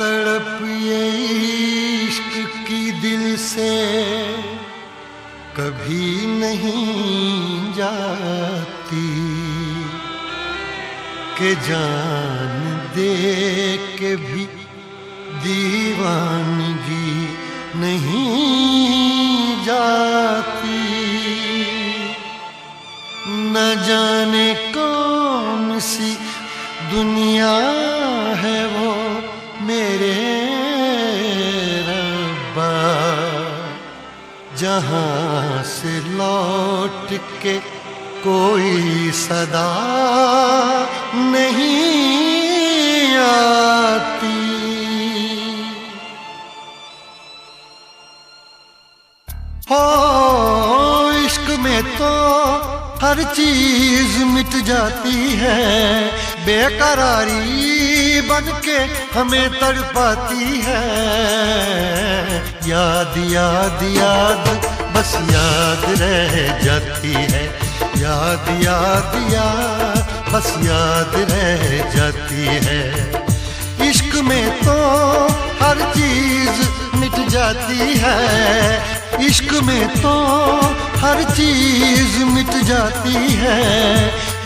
तड़प ये इश्क की दिल से कभी नहीं जाती कि जान दे के भी दीवानगी नहीं जाती। न जाने कौन सी दुनिया है वो मेरे रब्बा, जहाँ से लौट के कोई सदा नहीं आती। हो इश्क में तो हर चीज मिट जाती है, बेकरारी बनके हमें तड़पाती है। याद याद याद बस याद रह जाती है, याद याद याद बस याद रह जाती है। इश्क में तो हर चीज मिट जाती है, इश्क में तो हर चीज मिट जाती है,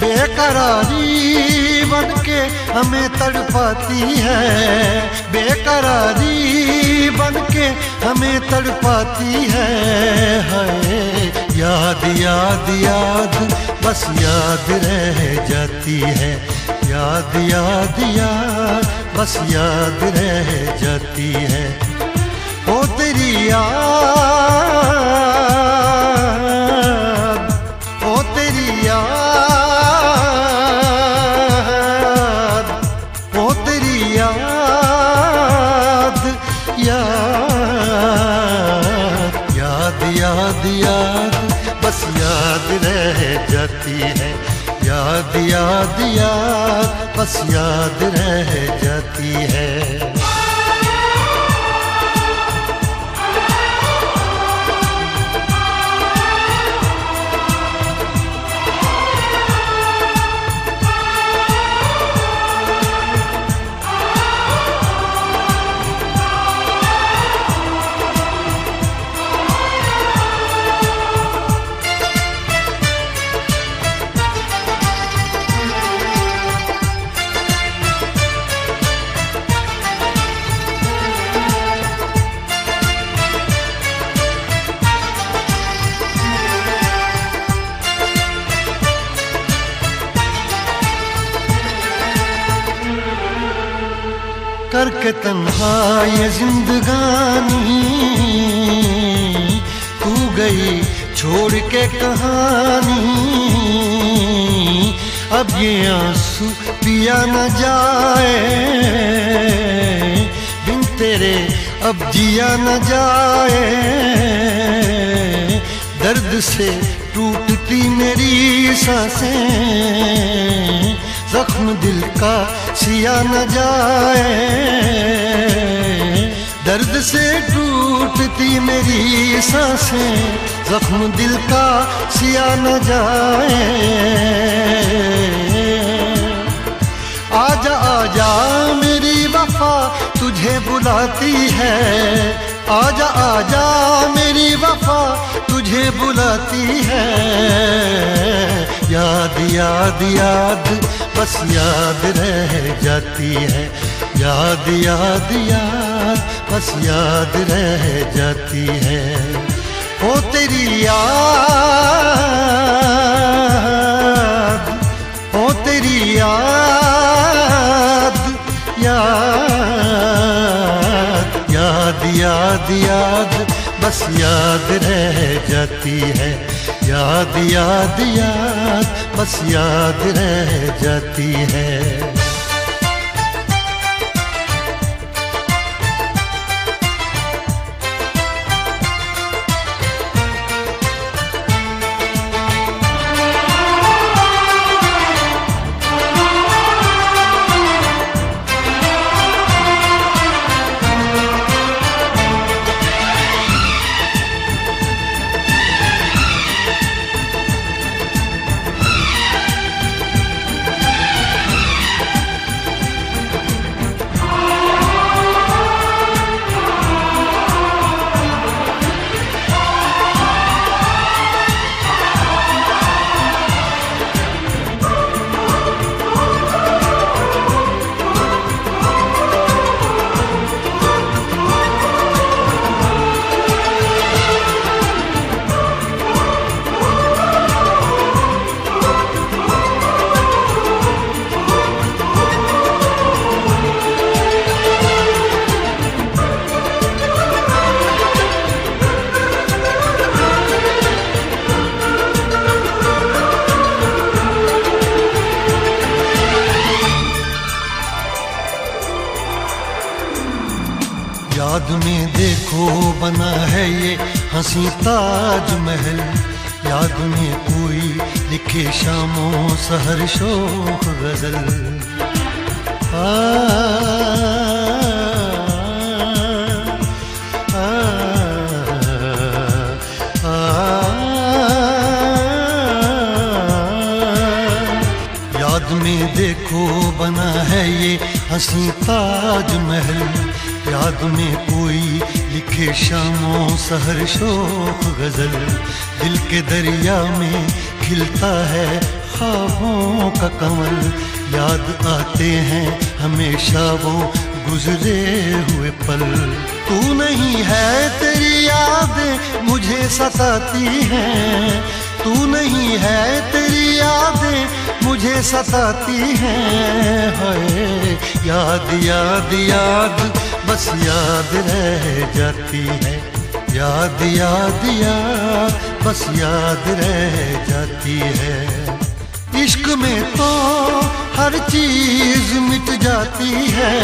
बेकरारी बनके हमें तड़पाती है, बेकरारी बनके हमें तड़पाती है। हाय याद याद याद बस याद रह जाती है, याद याद याद बस याद रह जाती है। ओ तेरी याद, ओ तेरी याद, ओ तेरी याद, याद याद याद याद बस याद रह जाती है, याद याद याद बस याद रह जाती है। करके तन्हा ये जिंदगानी तू गई छोड़ के कहानी, अब ये आंसू पिया न जाए बिन तेरे अब जिया न जाए। दर्द से टूटती मेरी सांसें, जख्म दिल का सिया न जाए, दर्द से टूटती मेरी सांसें, जख्म दिल का सिया न जाए। आजा आजा मेरी वफा तुझे बुलाती है, आजा आजा मेरी वफा तुझे बुलाती है। याद याद याद बस याद रह जाती है, याद याद याद बस याद रह जाती है। ओ तेरी याद, ओ तेरी याद, याद याद याद याद बस याद रह जाती है, याद याद याद बस याद रह जाती है। याद में देखो बना है ये हंसी ताजमहल, याद में कोई लिखे शामों सहर शोख गजल। याद में देखो बना है ये हंसी ताजमहल, याद में कोई लिखे शामों सहर शोख गजल। दिल के दरिया में खिलता है ख्वाबों का कमल, याद आते हैं हमेशा वो गुजरे हुए पल। तू नहीं है तेरी यादें मुझे सताती हैं, तू नहीं है तेरी यादें मुझे सताती हैं। हाय याद याद याद बस याद रह जाती है, याद याद याद बस याद रह जाती है। इश्क में तो हर चीज मिट जाती है,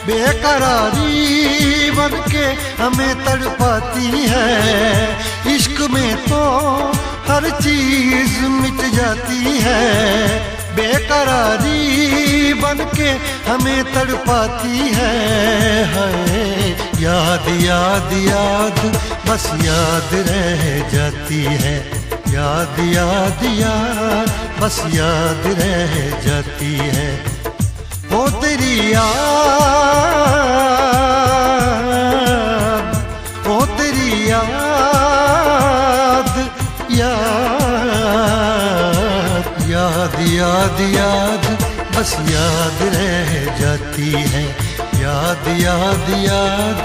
बेकरारी बन के हमें तड़पाती है। इश्क में तो हर चीज मिट जाती है, बेकरारी बन के हमें तड़पाती है। हाय याद याद याद बस याद रह जाती है, याद याद याद बस याद रह जाती है। ओ तेरी याद, ओ तेरी याद, याद याद याद याद बस याद रह जाती है, याद याद याद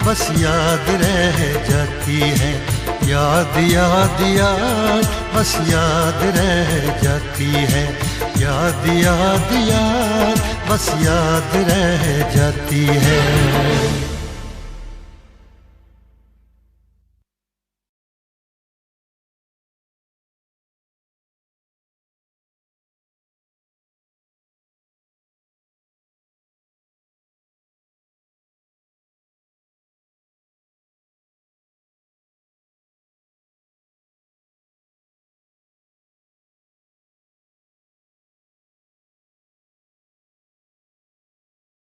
बस याद रह जाती है। याद याद याद बस याद रह जाती है, याद याद याद बस याद रह जाती है।